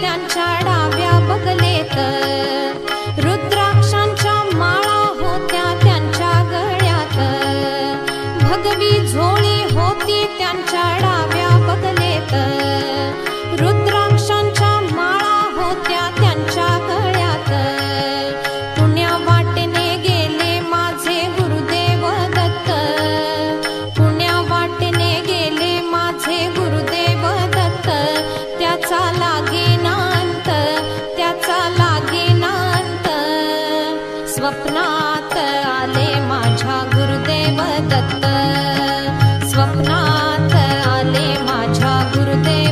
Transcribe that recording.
त्यांच्या डाव्या बगलेत, रुद्राक्षांच्या माळा होत्या त्यांच्या गळ्यात, भगवी झोळी होती त्यांच्या डाव्या बगलेत, रुद्राक्षांच्या माळा होत्या त्यांच्या गळ्यात. पुण्या वाटेने गेले माझे गुरुदेव दत्त, पुण्या वाटेने गेले माझे गुरुदेव दत्त, त्याचा लागेनांत, त्याचा लागेनांत. स्वप्नात आले माझ्या गुरुदेव दत्त, स्वप्नात आले माझ्या गुरुदेव